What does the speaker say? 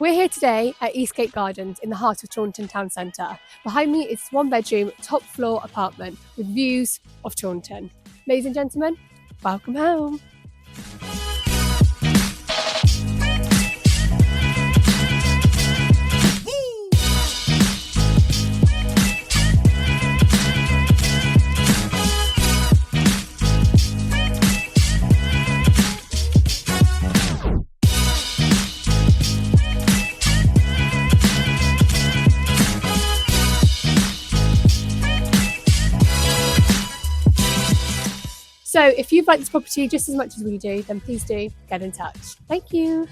We're here today at Eastgate Gardens in the heart of Taunton town centre. Behind me is one bedroom, top floor apartment with views of Taunton. Ladies and gentlemen, welcome home. So if you've liked this property just as much as we do, then please do get in touch. Thank you.